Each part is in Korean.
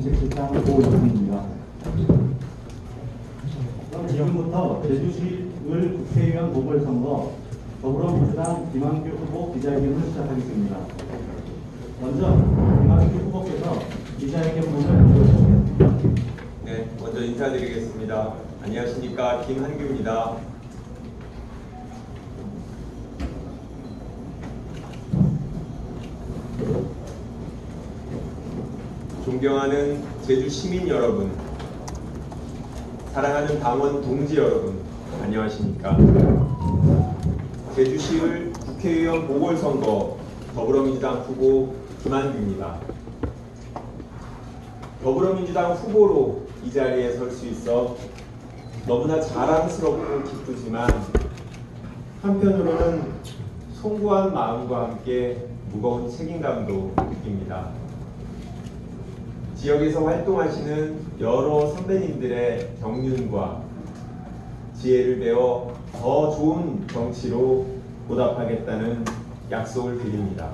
정책실장 오영훈입니다. 그럼 지금부터 제주시을 국회의원 보궐선거 더불어민주당 김한규 후보 기자회견을 시작하겠습니다. 먼저 김한규 후보께서 기자회견문을 읽어주시겠습니다. 네, 먼저 인사드리겠습니다. 안녕하십니까, 김한규입니다. 존경하는 제주 시민 여러분, 사랑하는 당원 동지 여러분, 안녕하십니까. 제주시을 국회의원 보궐선거 더불어민주당 후보 김한규입니다. 더불어민주당 후보로 이 자리에 설 수 있어 너무나 자랑스럽고 기쁘지만 한편으로는 송구한 마음과 함께 무거운 책임감도 느낍니다. 지역에서 활동하시는 여러 선배님들의 경륜과 지혜를 배워 더 좋은 정치로 보답하겠다는 약속을 드립니다.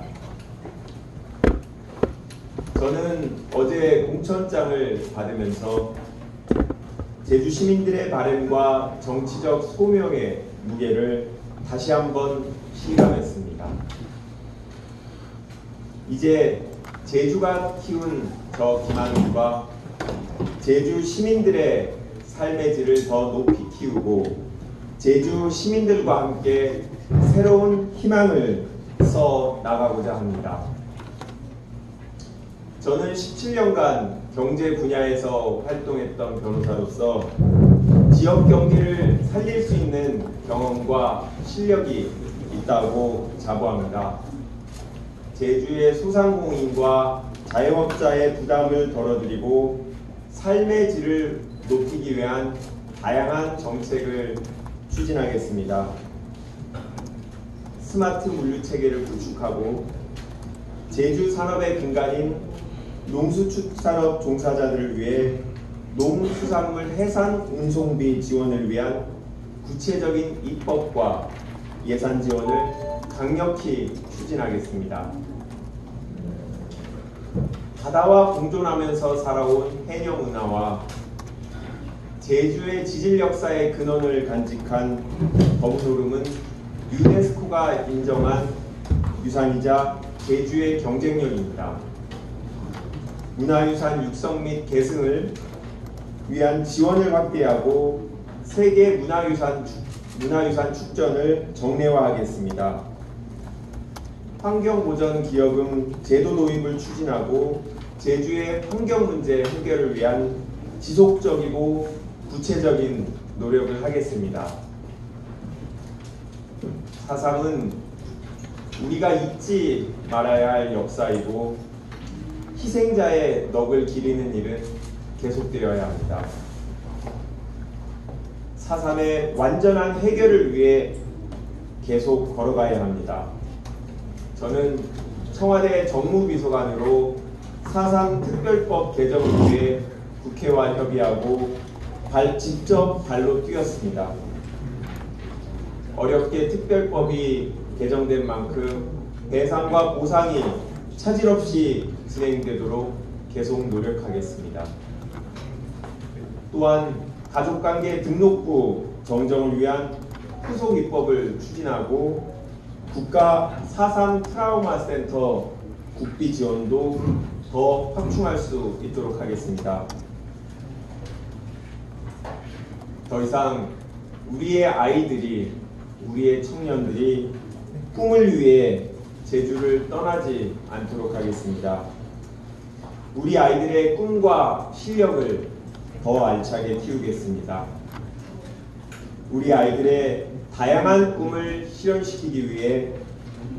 저는 어제 공천장을 받으면서 제주 시민들의 바램과 정치적 소명의 무게를 다시 한번 실감했습니다. 이제 제주가 키운 저 김한규가 제주 시민들의 삶의 질을 더 높이 키우고 제주 시민들과 함께 새로운 희망을 써 나가고자 합니다. 저는 17년간 경제 분야에서 활동했던 변호사로서 지역 경제를 살릴 수 있는 경험과 실력이 있다고 자부합니다. 제주의 소상공인과 자영업자의 부담을 덜어드리고 삶의 질을 높이기 위한 다양한 정책을 추진하겠습니다. 스마트 물류체계를 구축하고 제주 산업의 근간인 농수축산업 종사자들을 위해 농수산물 해산 운송비 지원을 위한 구체적인 입법과 예산 지원을 강력히 추진하겠습니다. 바다와 공존하면서 살아온 해녀 문화와 제주의 지질 역사의 근원을 간직한 덩소름은 유네스코가 인정한 유산이자 제주의 경쟁력입니다. 문화유산 육성 및 계승을 위한 지원을 확대하고 세계 문화유산 축전을 정례화하겠습니다. 환경보전기여금 제도 도입을 추진하고 제주의 환경 문제 해결을 위한 지속적이고 구체적인 노력을 하겠습니다. 4.3은 우리가 잊지 말아야 할 역사이고 희생자의 넋을 기리는 일은 계속되어야 합니다. 4.3의 완전한 해결을 위해 계속 걸어가야 합니다. 저는 청와대 정무비서관으로 4.3 특별법 개정을 위해 국회와 협의하고 직접 발로 뛰었습니다. 어렵게 특별법이 개정된 만큼 배상과 보상이 차질 없이 진행되도록 계속 노력하겠습니다. 또한 가족관계 등록부 정정을 위한 후속 입법을 추진하고 국가 4.3 트라우마 센터 국비 지원도 더 확충할 수 있도록 하겠습니다. 더 이상 우리의 아이들이, 우리의 청년들이 꿈을 위해 제주를 떠나지 않도록 하겠습니다. 우리 아이들의 꿈과 실력을 더 알차게 키우겠습니다. 우리 아이들의 다양한 꿈을 실현시키기 위해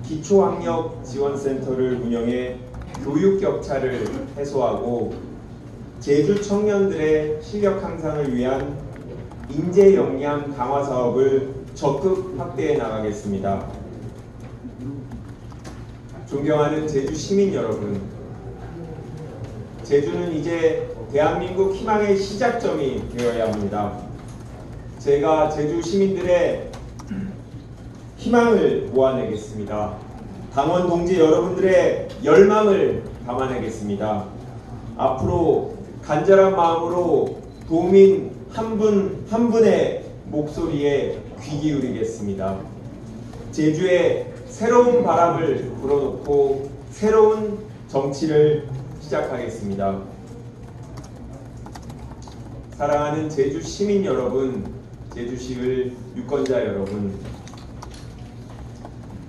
기초학력지원센터를 운영해 교육 격차를 해소하고 제주 청년들의 실력 향상을 위한 인재 역량 강화 사업을 적극 확대해 나가겠습니다. 존경하는 제주 시민 여러분, 제주는 이제 대한민국 희망의 시작점이 되어야 합니다. 제가 제주 시민들의 희망을 모아내겠습니다. 당원 동지 여러분들의 열망을 담아내겠습니다. 앞으로 간절한 마음으로 도민 한 분 한 분의 목소리에 귀 기울이겠습니다. 제주에 새로운 바람을 불어넣고 새로운 정치를 시작하겠습니다. 사랑하는 제주 시민 여러분, 제주시의 유권자 여러분,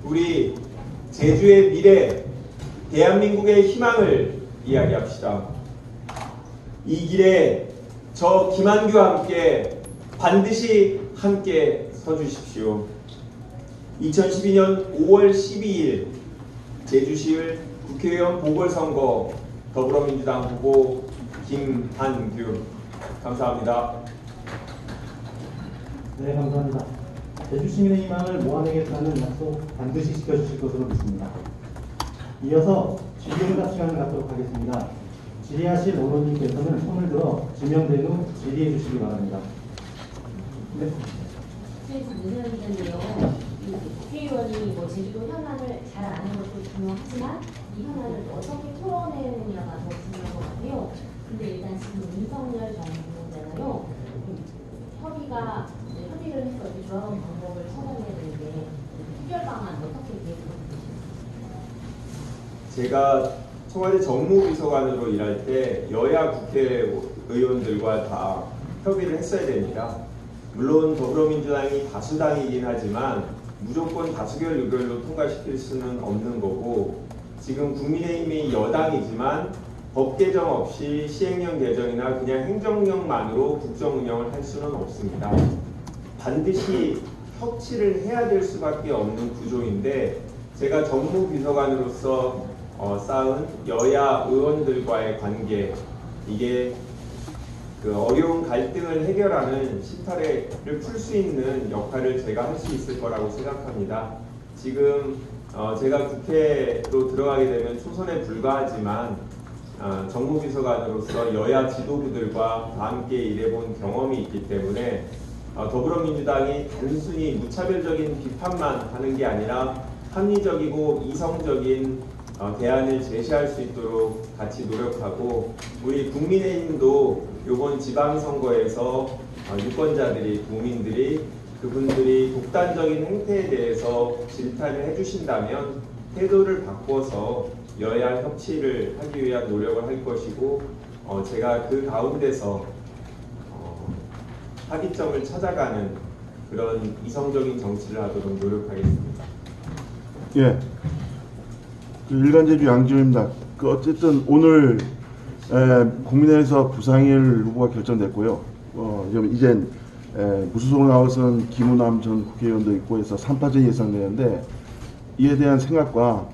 우리 제주의 미래, 대한민국의 희망을 이야기합시다. 이 길에 저 김한규와 함께 반드시 함께 서주십시오. 2012년 5월 12일 제주시의 국회의원 보궐선거 더불어민주당 후보 김한규. 감사합니다. 네, 감사합니다. 제주 시민의 희망을 모아내겠다는 약속 반드시 지켜주실 것으로 믿습니다. 이어서 질의응답 시간을 갖도록 하겠습니다. 질의하실 의원님께서는 손을 들어 지명된 후 질의해 주시기 바랍니다. 네. 문제는요. 국회의원이 제주도 현안을 잘 아는 것도 중요하지만 이 현안을 어떻게 토론해내느냐가 더 중요한 것 같아요. 근데 일단 지금 윤석열 정부잖아요. 협의를 해서 이렇게 조합원 방법을 찾아내야 되는데 해결 방안 어떻게 계획하고 계십니까? 제가 청와대 정무비서관으로 일할 때 여야 국회의원들과 다 협의를 했어야 됩니다. 물론 더불어민주당이 다수당이긴 하지만 무조건 다수결 의결로 통과시킬 수는 없는 거고, 지금 국민의힘이 여당이지만 법 개정 없이 시행령 개정이나 그냥 행정령만으로 국정 운영을 할 수는 없습니다. 반드시 협치를 해야 될 수밖에 없는 구조인데, 제가 정무비서관으로서 쌓은 여야 의원들과의 관계, 이게 그 어려운 갈등을 해결하는 실타래를 풀 수 있는 역할을 제가 할 수 있을 거라고 생각합니다. 지금 제가 국회로 들어가게 되면 초선에 불과하지만 정무비서관으로서 여야 지도부들과 다 함께 일해본 경험이 있기 때문에 더불어민주당이 단순히 무차별적인 비판만 하는 게 아니라 합리적이고 이성적인 대안을 제시할 수 있도록 같이 노력하고, 우리 국민의힘도 이번 지방선거에서 유권자들이, 국민들이 그분들이 독단적인 행태에 대해서 질타를 해주신다면 태도를 바꿔서 여야 협치를 하기 위한 노력을 할 것이고, 제가 그 가운데서 합의점을 찾아가는 그런 이성적인 정치를 하도록 노력하겠습니다. 예, 일간제주 양지호입니다. 어쨌든 오늘 국민회에서 부상일 후보가 결정됐고요. 이젠 무소속으로 나와선 김우남 전 국회의원도 있고 해서 3파전이 예상되는데, 이에 대한 생각과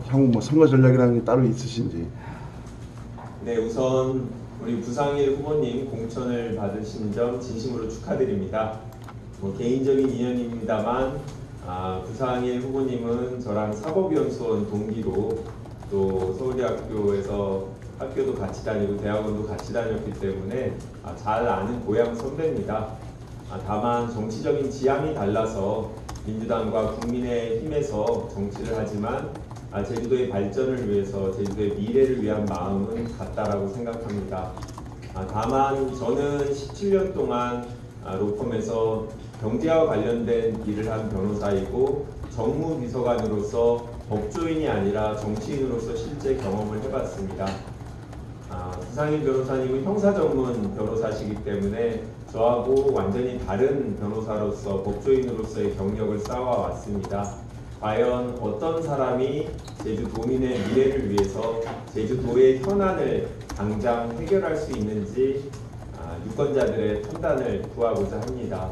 향후 선거 전략이라는 게 따로 있으신지. 네, 우선 우리 부상일 후보님 공천을 받으신 점 진심으로 축하드립니다. 개인적인 인연입니다만 부상일 후보님은 저랑 사법연수원 동기로 또 서울대학교에서 학교도 같이 다니고 대학원도 같이 다녔기 때문에 잘 아는 고향 선배입니다. 다만 정치적인 지향이 달라서 민주당과 국민의힘에서 정치를 하지만 제주도의 발전을 위해서, 제주도의 미래를 위한 마음은 같다라고 생각합니다. 다만 저는 17년 동안 로펌에서 경제와 관련된 일을 한 변호사이고, 정무비서관으로서 법조인이 아니라 정치인으로서 실제 경험을 해봤습니다. 부상일 변호사님은 형사 전문 변호사시기 때문에 저하고 완전히 다른 변호사로서, 법조인으로서의 경력을 쌓아왔습니다. 과연 어떤 사람이 제주도민의 미래를 위해서 제주도의 현안을 당장 해결할 수 있는지 유권자들의 판단을 구하고자 합니다.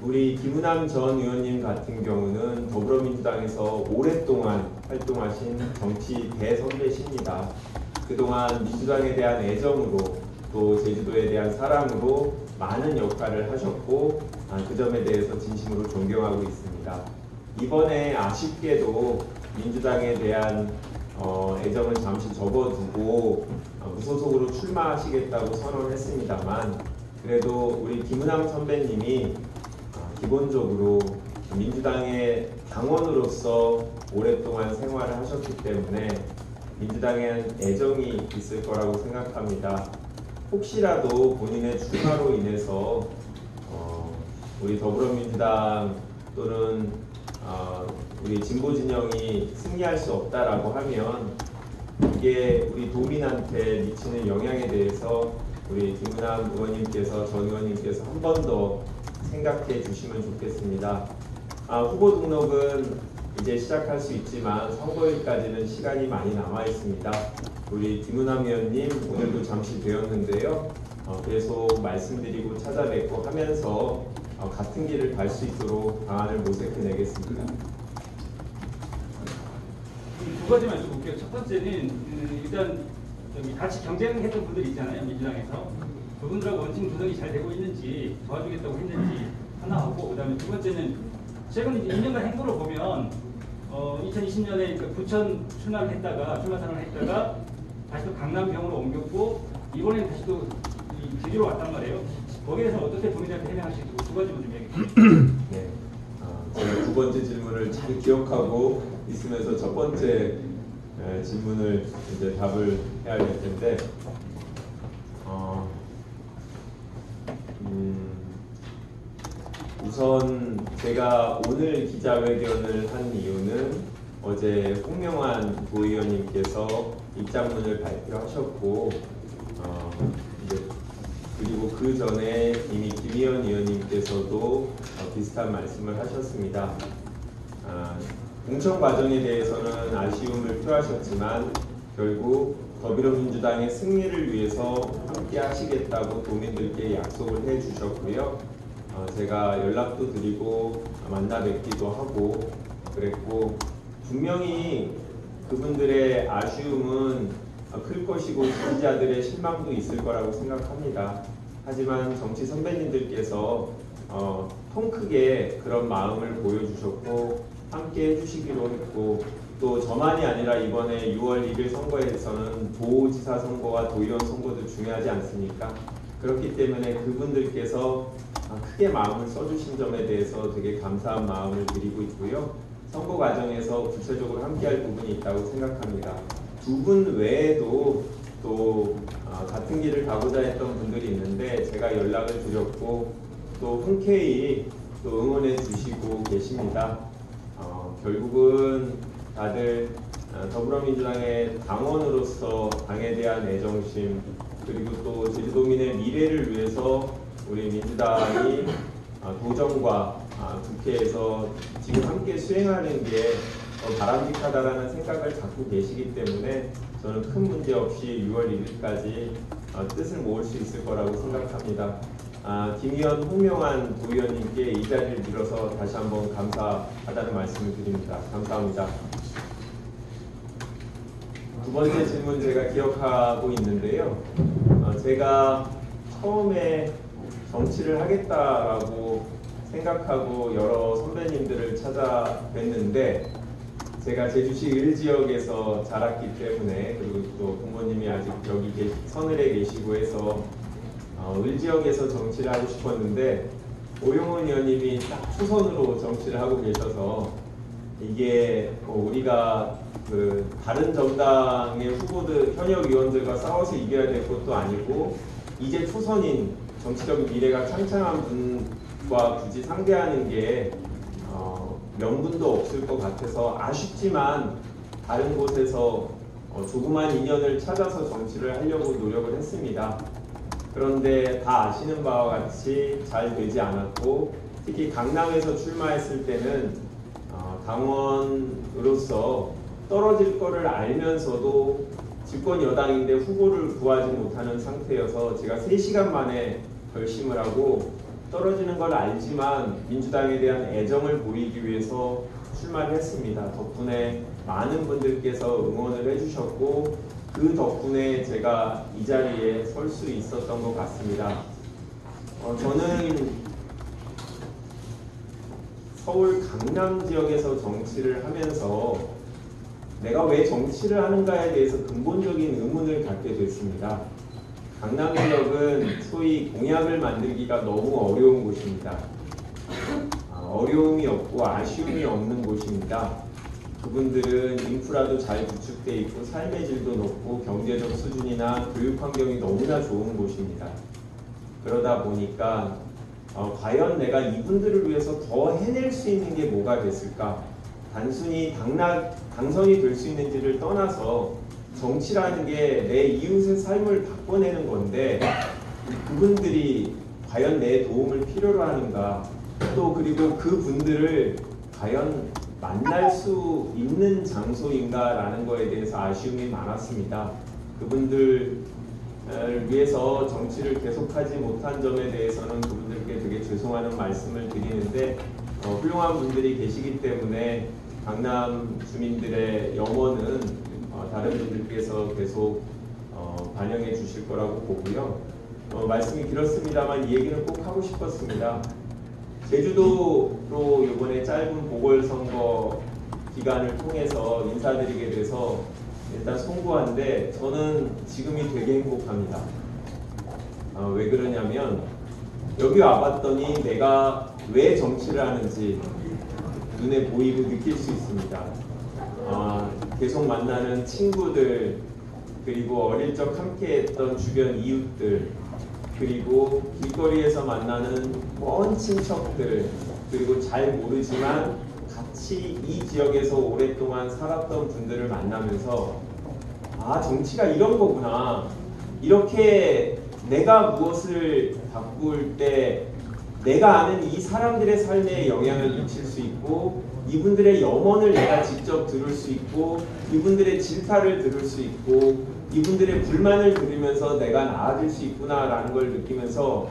우리 김우남 전 의원님 같은 경우는 더불어민주당에서 오랫동안 활동하신 정치 대선배십니다. 그동안 민주당에 대한 애정으로 또 제주도에 대한 사랑으로 많은 역할을 하셨고, 그 점에 대해서 진심으로 존경하고 있습니다. 이번에 아쉽게도 민주당에 대한 애정을 잠시 접어두고 무소속으로 출마하시겠다고 선언했습니다만, 그래도 우리 김우남 선배님이 기본적으로 민주당의 당원으로서 오랫동안 생활을 하셨기 때문에 민주당에 애정이 있을 거라고 생각합니다. 혹시라도 본인의 출마로 인해서 우리 더불어민주당 또는 우리 진보 진영이 승리할 수 없다라고 하면 이게 우리 도민한테 미치는 영향에 대해서 우리 김은남 의원님께서 전 의원님께서 한 번 더 생각해 주시면 좋겠습니다. 후보 등록은 이제 시작할 수 있지만 선거일까지는 시간이 많이 남아 있습니다. 우리 김은남 의원님 오늘도 잠시 뵈었는데요. 계속 말씀드리고 찾아뵙고 하면서 같은 길을 갈 수 있도록 방안을 모색해 내겠습니다. 두 가지만 여쭤볼게요. 첫 번째는 일단 같이 경쟁했던 분들이 있잖아요. 민주당에서. 그분들하고 원팀 구성이 잘 되고 있는지 도와주겠다고 했는지 하나 하고, 그다음에 두 번째는 최근 2년간 행보를 보면 2020년에 부천 출마 선언을 했다가 다시 또 강남병으로 옮겼고 이번에는 다시 또 제주로 왔단 말이에요. 거기에 대해서 어떻게 본인한테 해명하시고 두 가지만 좀 얘기해 주세요. 네, 제가 두 번째 질문을 잘 기억하고 있으면서 첫 번째 질문을 이제 답을 해야 될 텐데, 우선 제가 오늘 기자회견을 한 이유는 어제 홍명환 도의원님께서 입장문을 발표하셨고, 이제 그리고 그 전에 이미 김의원 의원님께서도 비슷한 말씀을 하셨습니다. 공천 과정에 대해서는 아쉬움을 표하셨지만 결국 더불어민주당의 승리를 위해서 함께 하시겠다고 도민들께 약속을 해주셨고요. 제가 연락도 드리고 만나 뵙기도 하고 그랬고, 분명히 그분들의 아쉬움은 클 것이고 지지자들의 실망도 있을 거라고 생각합니다. 하지만 정치 선배님들께서 통 크게 그런 마음을 보여주셨고 함께 해주시기로 했고, 또 저만이 아니라 이번에 6월 1일 선거에서는 도지사 선거와 도의원 선거도 중요하지 않습니까? 그렇기 때문에 그분들께서 크게 마음을 써주신 점에 대해서 되게 감사한 마음을 드리고 있고요. 선거 과정에서 구체적으로 함께할 부분이 있다고 생각합니다. 두 분 외에도 또 같은 길을 가고자 했던 분들이 있는데 제가 연락을 드렸고 또 흔쾌히 또 응원해 주시고 계십니다. 결국은 다들 더불어민주당의 당원으로서 당에 대한 애정심, 그리고 또 제주도민의 미래를 위해서 우리 민주당이 도정과 국회에서 지금 함께 수행하는 게 바람직하다라는 생각을 갖고 계시기 때문에 저는 큰 문제 없이 6월 1일까지 뜻을 모을 수 있을 거라고 생각합니다. 김의원 홍명환 도의원님께 이 자리를 빌어서 다시 한번 감사하다는 말씀을 드립니다. 감사합니다. 두 번째 질문 제가 기억하고 있는데요. 제가 처음에 정치를 하겠다라고 생각하고 여러 선배님들을 찾아뵀는데, 제가 제주시 을지역에서 자랐기 때문에, 그리고 또 부모님이 아직 여기 서늘에 계시고 해서 을지역에서 정치를 하고 싶었는데 오용훈 의원님이 딱 초선으로 정치를 하고 계셔서 이게 우리가 그 다른 정당의 후보들, 현역 의원들과 싸워서 이겨야 될 것도 아니고 이제 초선인 정치적 미래가 창창한 분과 굳이 상대하는 게 명분도 없을 것 같아서 아쉽지만 다른 곳에서 조그만 인연을 찾아서 정치를 하려고 노력을 했습니다. 그런데 다 아시는 바와 같이 잘 되지 않았고, 특히 강남에서 출마했을 때는 당원으로서 떨어질 거를 알면서도 집권 여당인데 후보를 구하지 못하는 상태여서 제가 3시간 만에 결심을 하고, 떨어지는 걸 알지만 민주당에 대한 애정을 보이기 위해서 출마를 했습니다. 덕분에 많은 분들께서 응원을 해주셨고 그 덕분에 제가 이 자리에 설 수 있었던 것 같습니다. 저는 서울 강남 지역에서 정치를 하면서 내가 왜 정치를 하는가에 대해서 근본적인 의문을 갖게 됐습니다. 강남 지역은 소위 공약을 만들기가 너무 어려운 곳입니다. 어려움이 없고 아쉬움이 없는 곳입니다. 그분들은 인프라도 잘 구축돼 있고 삶의 질도 높고 경제적 수준이나 교육 환경이 너무나 좋은 곳입니다. 그러다 보니까 과연 내가 이분들을 위해서 더 해낼 수 있는 게 뭐가 됐을까? 단순히 당선이 될 수 있는지를 떠나서 정치라는 게 내 이웃의 삶을 바꿔내는 건데 그분들이 과연 내 도움을 필요로 하는가? 또 그리고 그분들을 과연 만날 수 있는 장소인가라는 거에 대해서 아쉬움이 많았습니다. 그분들을 위해서 정치를 계속하지 못한 점에 대해서는 그분들께 되게 죄송하는 말씀을 드리는데 훌륭한 분들이 계시기 때문에 강남 주민들의 염원은 다른 분들께서 계속 반영해 주실 거라고 보고요. 말씀이 길었습니다만 이 얘기는 꼭 하고 싶었습니다. 제주도로 이번에 짧은 보궐선거 기간을 통해서 인사드리게 돼서 일단 송구한데 저는 지금이 되게 행복합니다. 왜 그러냐면 여기 와봤더니 내가 왜 정치를 하는지 눈에 보이고 느낄 수 있습니다. 계속 만나는 친구들, 그리고 어릴 적 함께했던 주변 이웃들, 그리고 길거리에서 만나는 먼 친척들, 그리고 잘 모르지만 같이 이 지역에서 오랫동안 살았던 분들을 만나면서 정치가 이런 거구나. 이렇게 내가 무엇을 바꿀 때 내가 아는 이 사람들의 삶에 영향을 미칠 수 있고 이분들의 염원을 내가 직접 들을 수 있고 이분들의 질타를 들을 수 있고 이분들의 불만을 들으면서 내가 나아질 수 있구나라는 걸 느끼면서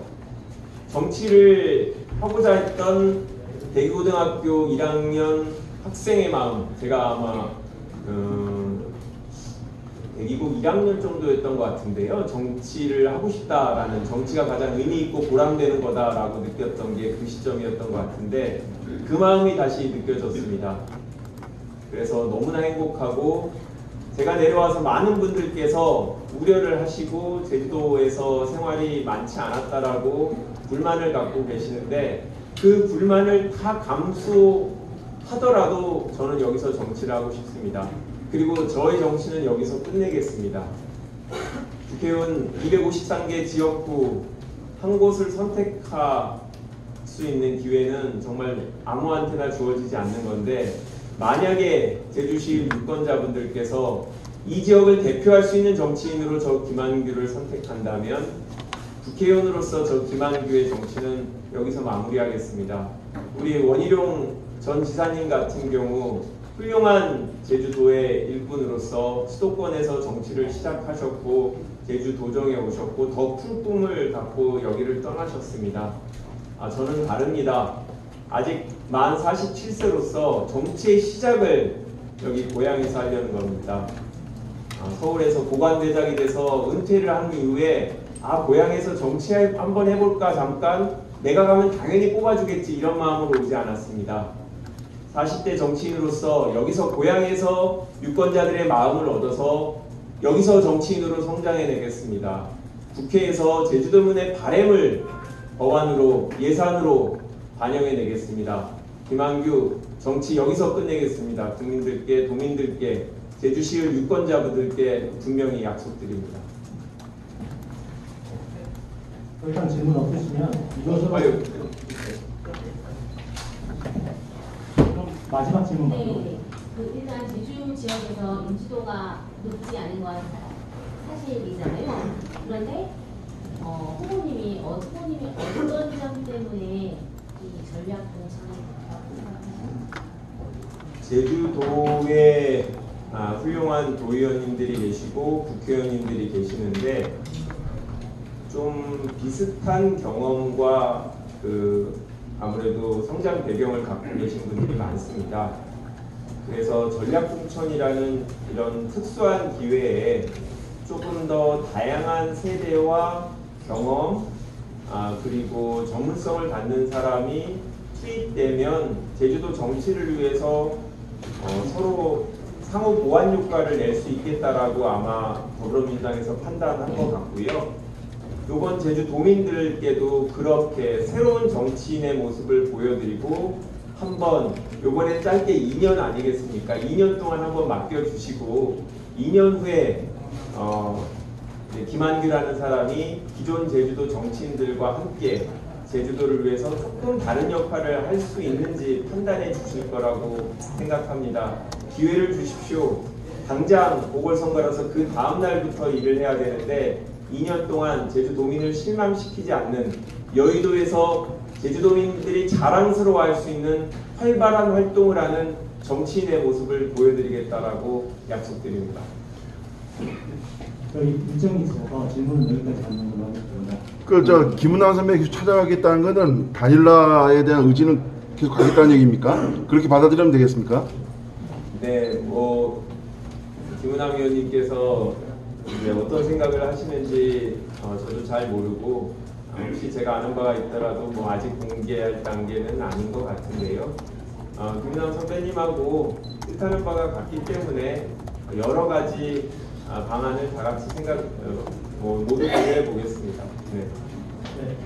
정치를 하고자 했던 대구고등학교 1학년 학생의 마음, 제가 아마 대기고 1학년 정도였던 것 같은데요. 정치를 하고 싶다라는, 정치가 가장 의미 있고 보람되는 거다라고 느꼈던 게 그 시점이었던 것 같은데 그 마음이 다시 느껴졌습니다. 그래서 너무나 행복하고 제가 내려와서 많은 분들께서 우려를 하시고 제주도에서 생활이 많지 않았다라고 불만을 갖고 계시는데 그 불만을 다 감수하더라도 저는 여기서 정치를 하고 싶습니다. 그리고 저의 정치는 여기서 끝내겠습니다. 국회의원 253개 지역구 한 곳을 선택할 수 있는 기회는 정말 아무한테나 주어지지 않는 건데 만약에 제주시 유권자분들께서 이 지역을 대표할 수 있는 정치인으로 저 김한규를 선택한다면 국회의원으로서 저 김한규의 정치는 여기서 마무리하겠습니다. 우리 원희룡 전 지사님 같은 경우 훌륭한 제주도의 일꾼으로서 수도권에서 정치를 시작하셨고 제주도정에 오셨고 더 큰 꿈을 갖고 여기를 떠나셨습니다. 저는 다릅니다. 아직 만 47세로서 정치의 시작을 여기 고향에서 하려는 겁니다. 서울에서 고관대장이 돼서 은퇴를 한 이후에 고향에서 정치 한번 해볼까 잠깐 내가 가면 당연히 뽑아주겠지 이런 마음으로 오지 않았습니다. 40대 정치인으로서 여기서 고향에서 유권자들의 마음을 얻어서 여기서 정치인으로 성장해내겠습니다. 국회에서 제주도민의 바램을 법안으로 예산으로 반영해내겠습니다. 김한규 정치 여기서 끝내겠습니다. 국민들께 도민들께 제주시의 유권자분들께 분명히 약속드립니다. 더 이상 질문 없으시면 이것으로 마지막 질문 받도록 네. 일단 제주 지역에서 인지도가 높지 않은 건 사실이잖아요. 그런데 후보님이 어떤 점 때문에 이 전략 공천을 제주도에 훌륭한 도의원님들이 계시고 국회의원님들이 계시는데 좀 비슷한 경험과 아무래도 성장 배경을 갖고 계신 분들이 많습니다. 그래서 전략공천이라는 이런 특수한 기회에 조금 더 다양한 세대와 경험 그리고 전문성을 갖는 사람이 투입되면 제주도 정치를 위해서 서로 상호 보완 효과를 낼 수 있겠다라고 아마 더불어민주당에서 판단한 것 같고요. 이번 제주도민들께도 그렇게 새로운 정치인의 모습을 보여드리고 한번 요번에 짧게 2년 아니겠습니까? 2년 동안 한번 맡겨주시고 2년 후에 이제 김한규라는 사람이 기존 제주도 정치인들과 함께 제주도를 위해서 조금 다른 역할을 할 수 있는지 판단해 주실 거라고 생각합니다. 기회를 주십시오. 당장 보궐선거라서 그 다음 날부터 일을 해야 되는데 2년 동안 제주도민을 실망시키지 않는 여의도에서 제주도민들이 자랑스러워할 수 있는 활발한 활동을 하는 정치인의 모습을 보여드리겠다라고 약속드립니다. 저희 일정이 있어서 질문은 여기까지 하는 걸로 하겠습니다. 저 김은남 선배 계속 찾아가겠다는 거는 단일화에 대한 의지는 계속 가겠다는 얘기입니까? 그렇게 받아들이면 되겠습니까? 네, 뭐 김은남 의원님께서 이제 어떤 생각을 하시는지 저도 잘 모르고 혹시 제가 아는 바가 있더라도 뭐 아직 공개할 단계는 아닌 것 같은데요. 김은남 선배님하고 뜻하는 바가 같기 때문에 여러 가지 방안을 다 같이 모두 고려해 보겠습니다. 네. 네.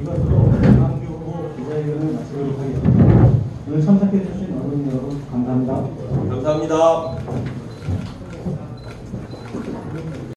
이것으로 김한규 후보 기자회견을 마치도록 하겠습니다. 오늘 참석해 주신 언론 여러분 감사합니다. 감사합니다.